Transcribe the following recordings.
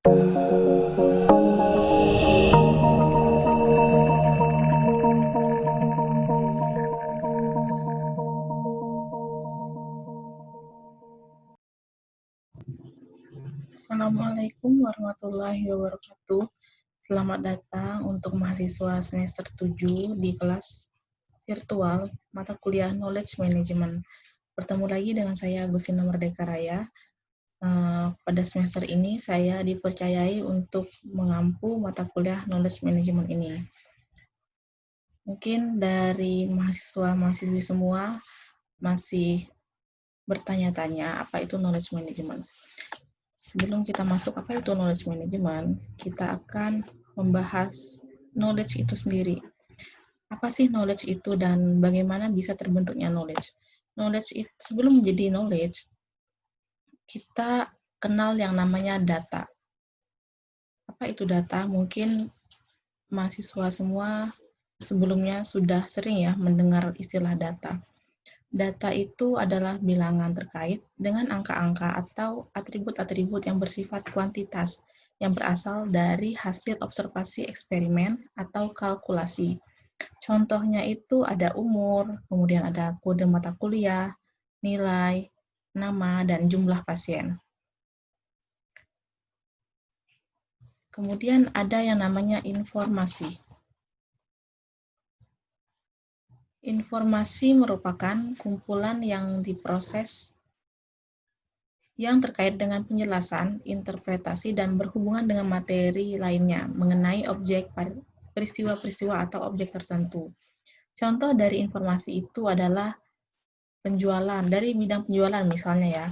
Assalamualaikum warahmatullahi wabarakatuh. Selamat datang untuk mahasiswa semester 7 di kelas virtual mata kuliah Knowledge Management. Bertemu lagi dengan saya Agustina Merdeka Raya. Pada semester ini saya dipercayai untuk mengampu mata kuliah Knowledge Management ini. Mungkin dari mahasiswa-mahasiswi semua masih bertanya-tanya apa itu Knowledge Management. Sebelum kita masuk apa itu knowledge management, kita akan membahas knowledge itu sendiri. Apa sih knowledge itu dan bagaimana bisa terbentuknya knowledge? Sebelum menjadi knowledge, kita kenal yang namanya data. Apa itu data? Mungkin mahasiswa semua sebelumnya sudah sering ya mendengar istilah data. Data itu adalah bilangan terkait dengan angka-angka atau atribut-atribut yang bersifat kuantitas yang berasal dari hasil observasi eksperimen atau kalkulasi. Contohnya itu ada umur, kemudian ada kode mata kuliah, nilai, nama, dan jumlah pasien. Kemudian ada yang namanya informasi. Informasi merupakan kumpulan yang diproses yang terkait dengan penjelasan, interpretasi, dan berhubungan dengan materi lainnya mengenai objek, peristiwa-peristiwa atau objek tertentu. Contoh dari informasi itu adalah penjualan, dari bidang penjualan misalnya ya.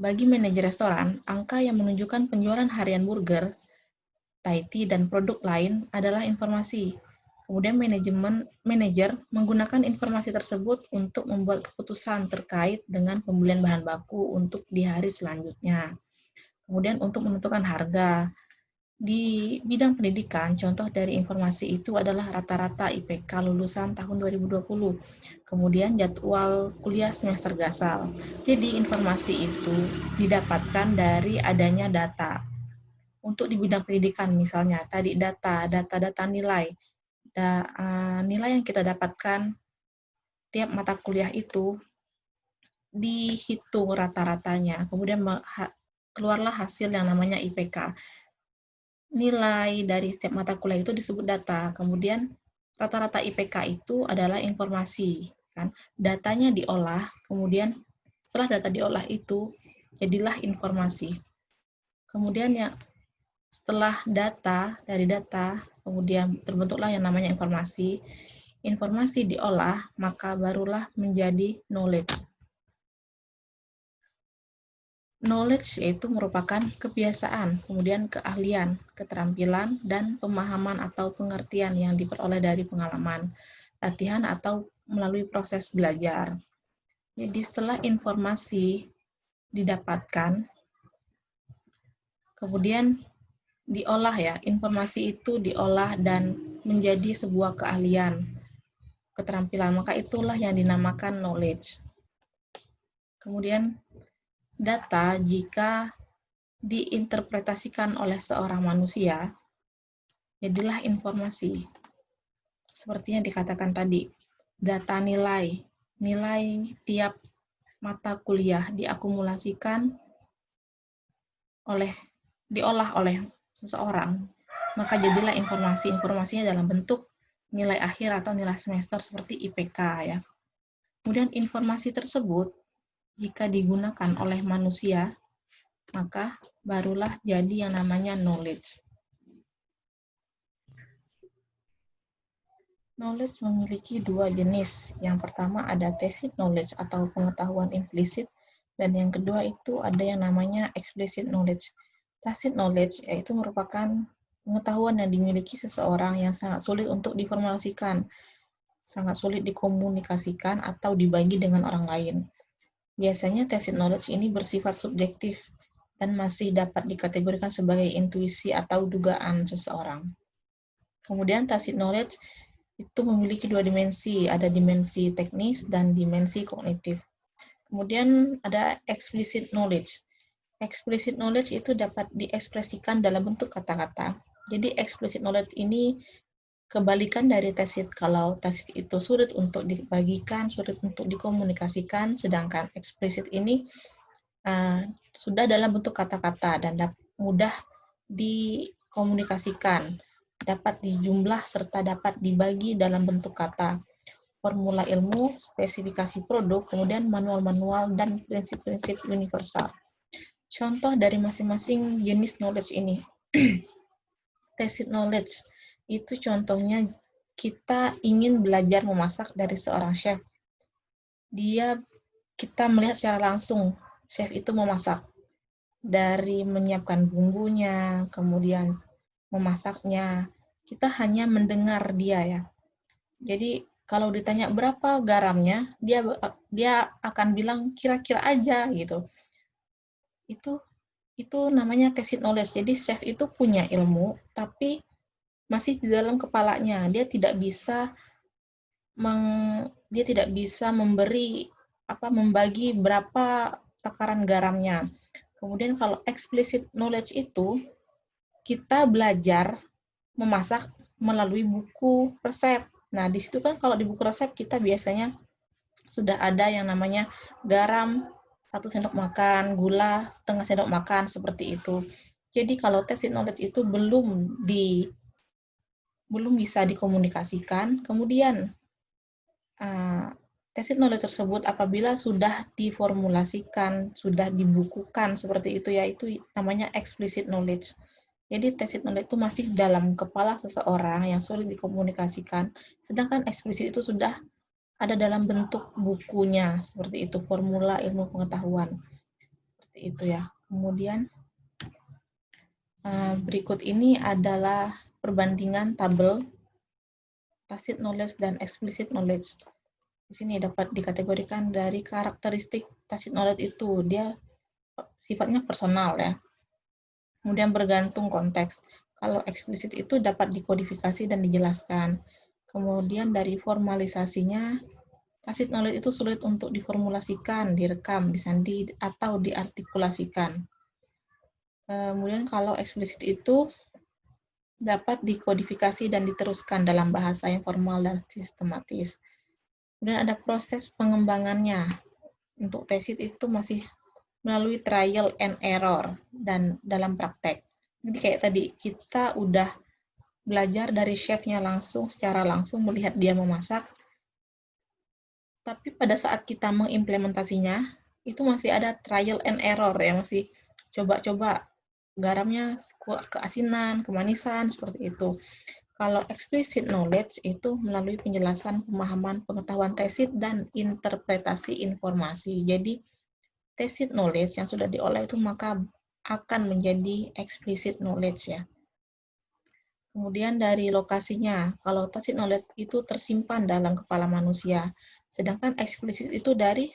Bagi manajer restoran, angka yang menunjukkan penjualan harian burger, Thai tea, dan produk lain adalah informasi. Kemudian manajer menggunakan informasi tersebut untuk membuat keputusan terkait dengan pembelian bahan baku untuk di hari selanjutnya. Kemudian untuk menentukan harga. Di bidang pendidikan, contoh dari informasi itu adalah rata-rata IPK lulusan tahun 2020. Kemudian jadwal kuliah semester gasal. Jadi informasi itu didapatkan dari adanya data. Untuk di bidang pendidikan misalnya, tadi data nilai. Nilai yang kita dapatkan tiap mata kuliah itu dihitung rata-ratanya, kemudian keluarlah hasil yang namanya IPK. Nilai dari setiap mata kuliah itu disebut data, kemudian rata-rata IPK itu adalah informasi, kan? Datanya diolah, kemudian setelah data diolah itu jadilah informasi. Kemudian yang setelah dari data, kemudian terbentuklah yang namanya informasi. Informasi diolah, maka barulah menjadi knowledge. Knowledge yaitu merupakan kebiasaan, kemudian keahlian, keterampilan, dan pemahaman atau pengertian yang diperoleh dari pengalaman, latihan, atau melalui proses belajar. Jadi setelah informasi didapatkan, kemudian diolah ya, informasi itu diolah dan menjadi sebuah keahlian, keterampilan, maka itulah yang dinamakan knowledge. Kemudian data jika diinterpretasikan oleh seorang manusia, jadilah informasi. Seperti yang dikatakan tadi, data nilai tiap mata kuliah diakumulasikan diolah oleh seseorang, maka jadilah informasi. Informasinya dalam bentuk nilai akhir atau nilai semester seperti IPK ya. Kemudian informasi tersebut jika digunakan oleh manusia, maka barulah jadi yang namanya knowledge. Knowledge memiliki dua jenis. Yang pertama ada tacit knowledge atau pengetahuan implisit, dan yang kedua itu ada yang namanya explicit knowledge. Tacit knowledge yaitu merupakan pengetahuan yang dimiliki seseorang yang sangat sulit untuk diformulasikan, sangat sulit dikomunikasikan atau dibagi dengan orang lain. Biasanya tacit knowledge ini bersifat subjektif dan masih dapat dikategorikan sebagai intuisi atau dugaan seseorang. Kemudian tacit knowledge itu memiliki dua dimensi, ada dimensi teknis dan dimensi kognitif. Kemudian ada explicit knowledge. Explicit knowledge itu dapat diekspresikan dalam bentuk kata-kata. Jadi explicit knowledge ini kebalikan dari tacit. Kalau tacit itu sulit untuk dibagikan, sulit untuk dikomunikasikan, sedangkan explicit ini sudah dalam bentuk kata-kata dan mudah dikomunikasikan, dapat dijumlah serta dapat dibagi dalam bentuk kata. Formula ilmu, spesifikasi produk, kemudian manual-manual dan prinsip-prinsip universal. Contoh dari masing-masing jenis knowledge ini. Tacit knowledge itu contohnya kita ingin belajar memasak dari seorang chef. Kita melihat secara langsung chef itu memasak, dari menyiapkan bumbunya, kemudian memasaknya. Kita hanya mendengar dia ya. Jadi kalau ditanya berapa garamnya, dia akan bilang kira-kira aja gitu. Itu namanya tacit knowledge. Jadi chef itu punya ilmu, tapi masih di dalam kepalanya. Dia tidak bisa membagi berapa takaran garamnya. Kemudian kalau explicit knowledge itu kita belajar memasak melalui buku resep. Nah, di situ kan kalau di buku resep kita biasanya sudah ada yang namanya garam 1 sendok makan, gula setengah sendok makan, seperti itu. Jadi kalau tacit knowledge itu belum bisa dikomunikasikan, kemudian tacit knowledge tersebut apabila sudah diformulasikan, sudah dibukukan seperti itu, yaitu namanya explicit knowledge. Jadi tacit knowledge itu masih dalam kepala seseorang yang sulit dikomunikasikan, sedangkan eksplisit itu sudah ada dalam bentuk bukunya, seperti itu, formula ilmu pengetahuan. Seperti itu ya. Kemudian berikut ini adalah perbandingan tabel tacit knowledge dan explicit knowledge. Di sini dapat dikategorikan dari karakteristik tacit knowledge itu, dia sifatnya personal ya. Kemudian bergantung konteks. Kalau eksplisit itu dapat dikodifikasi dan dijelaskan. Kemudian dari formalisasinya, tacit knowledge itu sulit untuk diformulasikan, direkam, disandi, atau diartikulasikan. Kemudian kalau eksplisit itu dapat dikodifikasi dan diteruskan dalam bahasa yang formal dan sistematis. Kemudian ada proses pengembangannya. Untuk tacit itu masih melalui trial and error dan dalam praktek. Jadi kayak tadi, kita udah belajar dari chefnya langsung, secara langsung melihat dia memasak, tapi pada saat kita mengimplementasinya, itu masih ada trial and error ya, masih coba-coba garamnya keasinan, kemanisan, seperti itu. Kalau explicit knowledge itu melalui penjelasan, pemahaman, pengetahuan tacit, dan interpretasi informasi. Jadi, tacit knowledge yang sudah diolah itu maka akan menjadi explicit knowledge ya. Kemudian dari lokasinya, kalau tacit knowledge itu tersimpan dalam kepala manusia, sedangkan explicit itu dari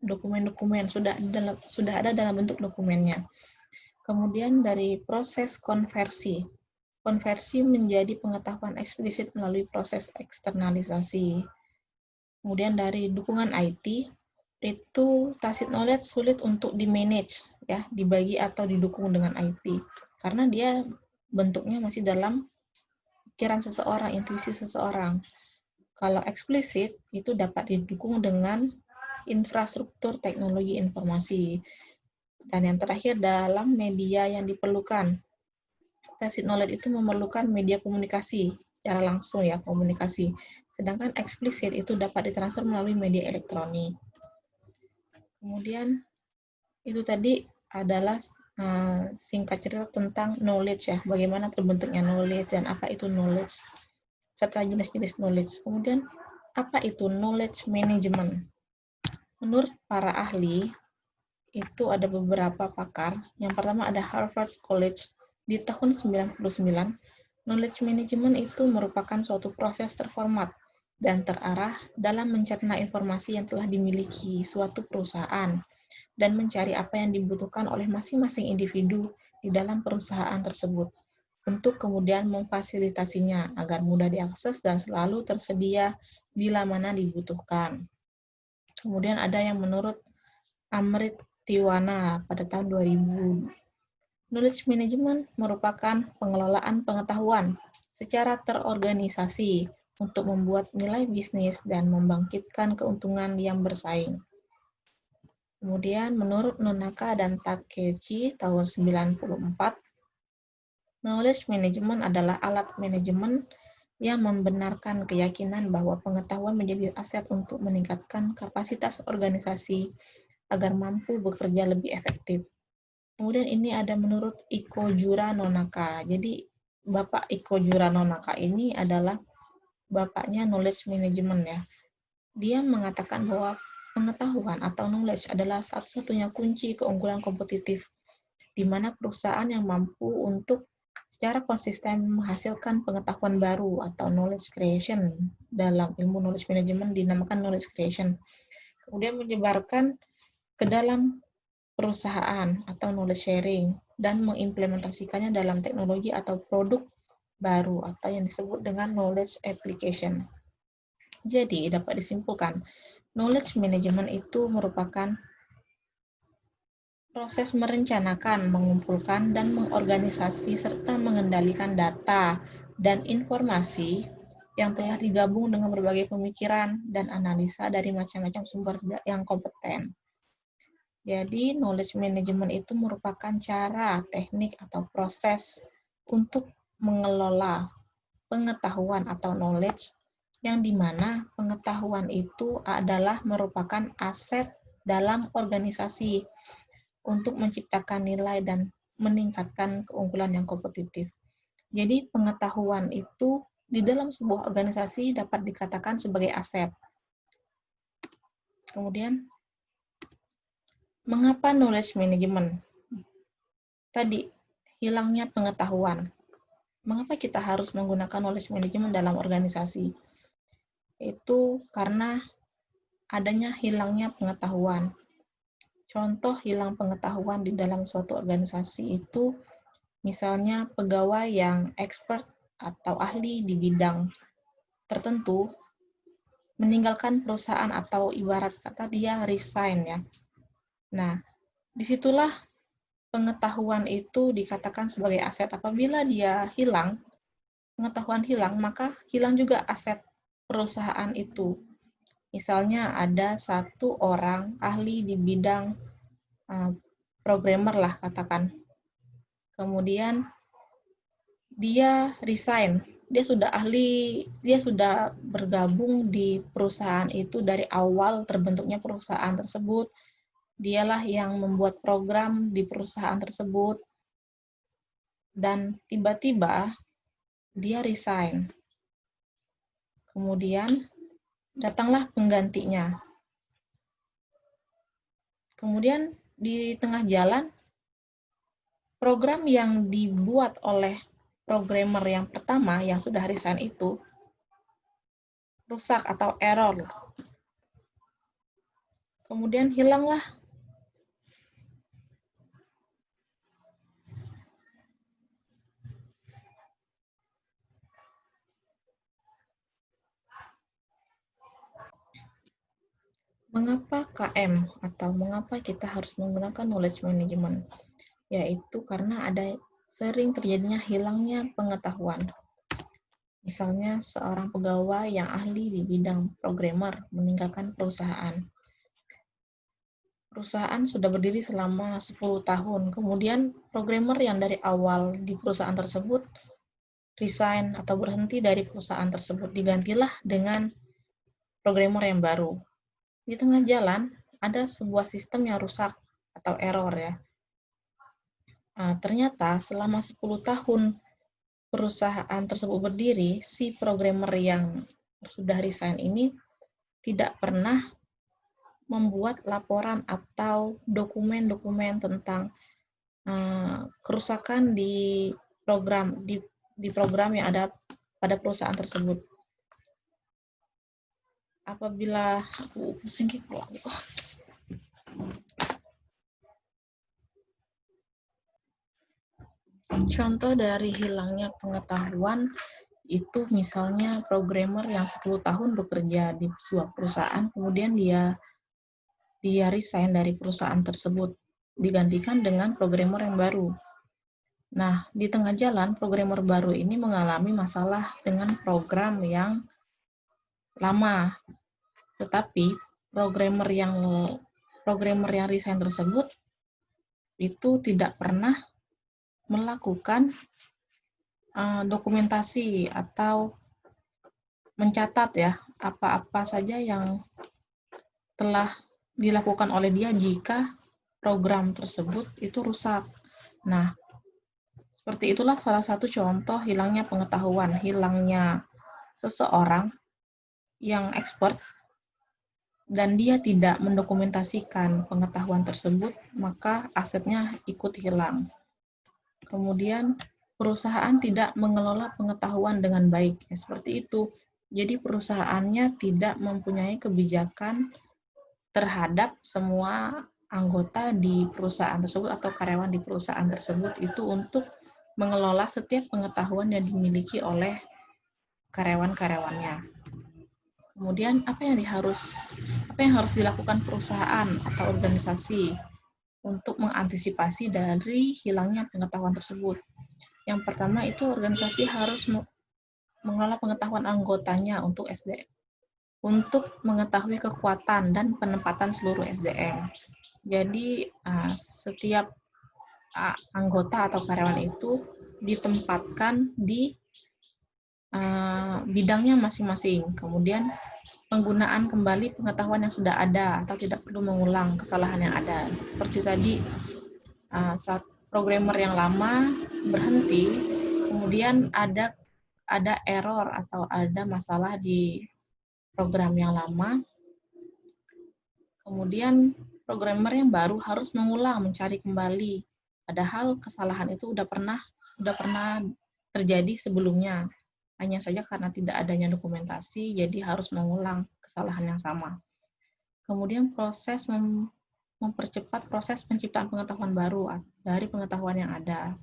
dokumen-dokumen, sudah ada dalam bentuk dokumennya. Kemudian dari proses konversi. Konversi menjadi pengetahuan eksplisit melalui proses eksternalisasi. Kemudian dari dukungan IT, itu tacit knowledge sulit untuk di-manage, ya, dibagi atau didukung dengan IT. Karena dia bentuknya masih dalam pikiran seseorang, intuisi seseorang. Kalau eksplisit, itu dapat didukung dengan infrastruktur teknologi informasi. Dan yang terakhir, dalam media yang diperlukan. Tacit knowledge itu memerlukan media komunikasi, secara langsung ya, komunikasi. Sedangkan eksplisit itu dapat ditransfer melalui media elektronik. Kemudian, itu tadi adalah singkat cerita tentang knowledge ya, bagaimana terbentuknya knowledge dan apa itu knowledge, serta jenis-jenis knowledge. Kemudian, apa itu knowledge management? Menurut para ahli, itu ada beberapa pakar. Yang pertama ada Harvard College. Di tahun 99, knowledge management itu merupakan suatu proses terformat dan terarah dalam mencerna informasi yang telah dimiliki suatu perusahaan dan mencari apa yang dibutuhkan oleh masing-masing individu di dalam perusahaan tersebut untuk kemudian memfasilitasinya agar mudah diakses dan selalu tersedia bila mana dibutuhkan. Kemudian ada yang menurut Amrit Tiwana pada tahun 2000. Knowledge management merupakan pengelolaan pengetahuan secara terorganisasi untuk membuat nilai bisnis dan membangkitkan keuntungan yang bersaing. Kemudian menurut Nonaka dan Takechi tahun 94, knowledge management adalah alat manajemen yang membenarkan keyakinan bahwa pengetahuan menjadi aset untuk meningkatkan kapasitas organisasi agar mampu bekerja lebih efektif. Kemudian ini ada menurut Ikojura Nonaka. Jadi Bapak Ikojura Nonaka ini adalah bapaknya knowledge management ya. Dia mengatakan bahwa pengetahuan atau knowledge adalah satu-satunya kunci keunggulan kompetitif, di mana perusahaan yang mampu untuk secara konsisten menghasilkan pengetahuan baru atau knowledge creation, dalam ilmu knowledge management dinamakan knowledge creation, kemudian menyebarkan ke dalam perusahaan atau knowledge sharing dan mengimplementasikannya dalam teknologi atau produk baru atau yang disebut dengan knowledge application. Jadi dapat disimpulkan, knowledge management itu merupakan proses merencanakan, mengumpulkan, dan mengorganisasi serta mengendalikan data dan informasi yang telah digabung dengan berbagai pemikiran dan analisa dari macam-macam sumber yang kompeten. Jadi, knowledge management itu merupakan cara, teknik, atau proses untuk mengelola pengetahuan atau knowledge yang dimana pengetahuan itu adalah merupakan aset dalam organisasi untuk menciptakan nilai dan meningkatkan keunggulan yang kompetitif. Jadi pengetahuan itu di dalam sebuah organisasi dapat dikatakan sebagai aset. Kemudian, mengapa knowledge management? Tadi, hilangnya pengetahuan. Mengapa kita harus menggunakan knowledge management dalam organisasi? Itu karena adanya hilangnya pengetahuan. Contoh hilang pengetahuan di dalam suatu organisasi itu misalnya pegawai yang expert atau ahli di bidang tertentu meninggalkan perusahaan atau ibarat kata dia resign ya. Nah, disitulah pengetahuan itu dikatakan sebagai aset. Apabila dia hilang, pengetahuan hilang, maka hilang juga aset perusahaan itu. Misalnya ada satu orang ahli di bidang programmer lah katakan. Kemudian dia resign. Dia sudah ahli, dia sudah bergabung di perusahaan itu dari awal terbentuknya perusahaan tersebut. Dialah yang membuat program di perusahaan tersebut. Dan tiba-tiba dia resign. Kemudian datanglah penggantinya. Kemudian di tengah jalan, program yang dibuat oleh programmer yang pertama yang sudah resign itu rusak atau error. Kemudian hilanglah mengapa KM atau mengapa kita harus menggunakan knowledge management? Yaitu karena ada sering terjadinya hilangnya pengetahuan. Misalnya seorang pegawai yang ahli di bidang programmer meninggalkan perusahaan. Perusahaan sudah berdiri selama 10 tahun. Kemudian programmer yang dari awal di perusahaan tersebut resign atau berhenti dari perusahaan tersebut. Digantilah dengan programmer yang baru. Di tengah jalan, ada sebuah sistem yang rusak atau error ya. Nah, ternyata selama 10 tahun perusahaan tersebut berdiri, si programmer yang sudah resign ini tidak pernah membuat laporan atau dokumen-dokumen tentang kerusakan di program yang ada pada perusahaan tersebut. Apabila pusing contoh dari hilangnya pengetahuan itu misalnya programmer yang 10 tahun bekerja di sebuah perusahaan, kemudian dia dia resign dari perusahaan tersebut, digantikan dengan programmer yang baru. Nah, di tengah jalan, programmer baru ini mengalami masalah dengan program yang lama, tetapi programmer yang resign tersebut itu tidak pernah melakukan dokumentasi atau mencatat ya apa-apa saja yang telah dilakukan oleh dia jika program tersebut itu rusak. Nah, seperti itulah salah satu contoh hilangnya pengetahuan, hilangnya seseorang yang expert dan dia tidak mendokumentasikan pengetahuan tersebut, maka asetnya ikut hilang. Kemudian perusahaan tidak mengelola pengetahuan dengan baik, ya, seperti itu. Jadi perusahaannya tidak mempunyai kebijakan terhadap semua anggota di perusahaan tersebut atau karyawan di perusahaan tersebut itu untuk mengelola setiap pengetahuan yang dimiliki oleh karyawan-karyawannya. Kemudian apa yang harus dilakukan perusahaan atau organisasi untuk mengantisipasi dari hilangnya pengetahuan tersebut? Yang pertama itu organisasi harus mengelola pengetahuan anggotanya untuk SDM, untuk mengetahui kekuatan dan penempatan seluruh SDM. Jadi setiap anggota atau karyawan itu ditempatkan di bidangnya masing-masing. Kemudian penggunaan kembali pengetahuan yang sudah ada atau tidak perlu mengulang kesalahan yang ada. Seperti tadi saat programmer yang lama berhenti, kemudian ada error atau ada masalah di program yang lama, kemudian programmer yang baru harus mengulang mencari kembali, padahal kesalahan itu sudah pernah terjadi sebelumnya, hanya saja karena tidak adanya dokumentasi jadi harus mengulang kesalahan yang sama. Kemudian proses mempercepat proses penciptaan pengetahuan baru dari pengetahuan yang ada.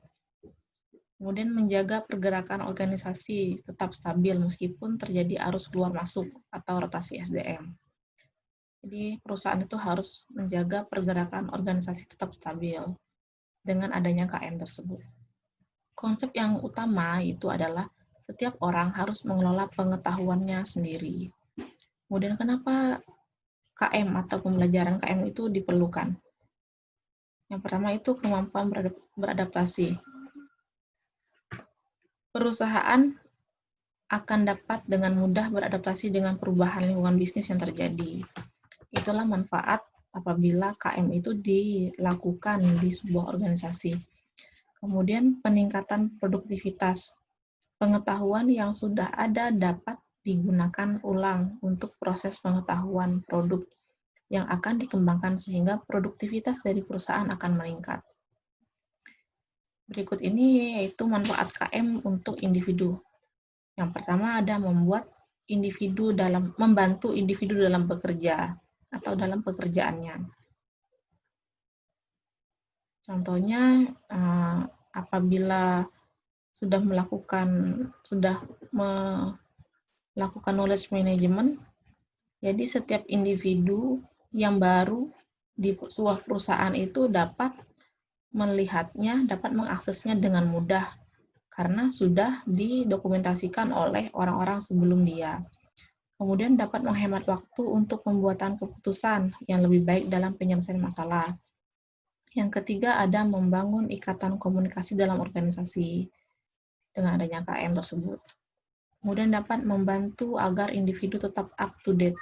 Kemudian menjaga pergerakan organisasi tetap stabil meskipun terjadi arus keluar masuk atau rotasi SDM. Jadi perusahaan itu harus menjaga pergerakan organisasi tetap stabil dengan adanya KM tersebut. Konsep yang utama itu adalah setiap orang harus mengelola pengetahuannya sendiri. Kemudian kenapa KM atau pembelajaran KM itu diperlukan? Yang pertama itu kemampuan beradaptasi. Perusahaan akan dapat dengan mudah beradaptasi dengan perubahan lingkungan bisnis yang terjadi. Itulah manfaat apabila KM itu dilakukan di sebuah organisasi. Kemudian peningkatan produktivitas. Pengetahuan yang sudah ada dapat digunakan ulang untuk proses pengetahuan produk yang akan dikembangkan sehingga produktivitas dari perusahaan akan meningkat. Berikut ini yaitu manfaat KM untuk individu. Yang pertama ada membantu individu dalam bekerja atau dalam pekerjaannya. Contohnya apabila sudah melakukan knowledge management, jadi setiap individu yang baru di sebuah perusahaan itu dapat melihatnya, dapat mengaksesnya dengan mudah karena sudah didokumentasikan oleh orang-orang sebelum dia. Kemudian dapat menghemat waktu untuk pembuatan keputusan yang lebih baik dalam penyelesaian masalah. Yang ketiga ada membangun ikatan komunikasi dalam organisasi dengan adanya KM tersebut. Kemudian dapat membantu agar individu tetap up to date.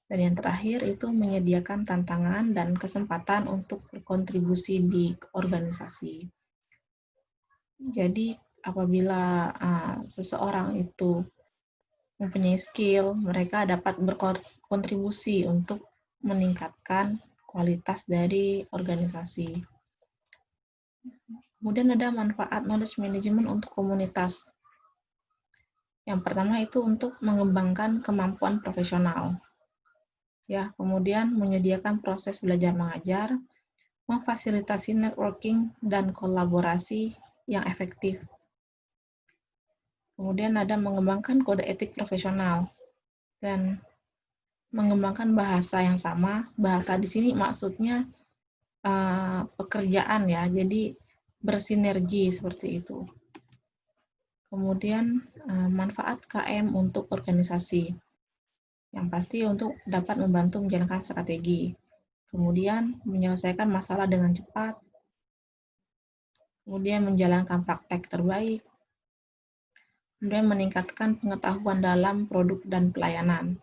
Dan yang terakhir itu menyediakan tantangan dan kesempatan untuk berkontribusi di organisasi. Jadi apabila seseorang itu mempunyai skill, mereka dapat berkontribusi untuk meningkatkan kualitas dari organisasi. Kemudian ada manfaat knowledge management untuk komunitas. Yang pertama itu untuk mengembangkan kemampuan profesional. Ya, kemudian menyediakan proses belajar mengajar, memfasilitasi networking dan kolaborasi yang efektif. Kemudian ada mengembangkan kode etik profesional dan mengembangkan bahasa yang sama. Bahasa di sini maksudnya pekerjaan ya, jadi bersinergi seperti itu. Kemudian manfaat KM untuk organisasi, yang pasti untuk dapat membantu menjalankan strategi. Kemudian menyelesaikan masalah dengan cepat, kemudian menjalankan praktek terbaik, kemudian meningkatkan pengetahuan dalam produk dan pelayanan,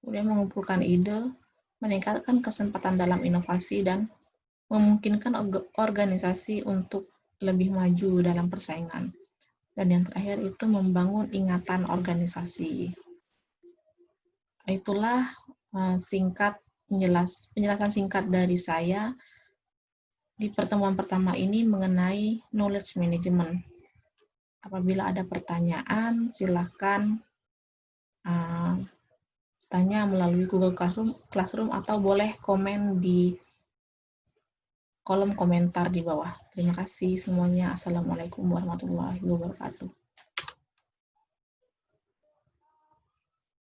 kemudian mengumpulkan ide, meningkatkan kesempatan dalam inovasi, dan memungkinkan organisasi untuk lebih maju dalam persaingan. Dan yang terakhir itu membangun ingatan organisasi. Itulah penjelasan singkat dari saya di pertemuan pertama ini mengenai knowledge management. Apabila ada pertanyaan, silakan tanya melalui Google Classroom atau boleh komen di kolom komentar di bawah. Terima kasih semuanya. Assalamualaikum warahmatullahi wabarakatuh.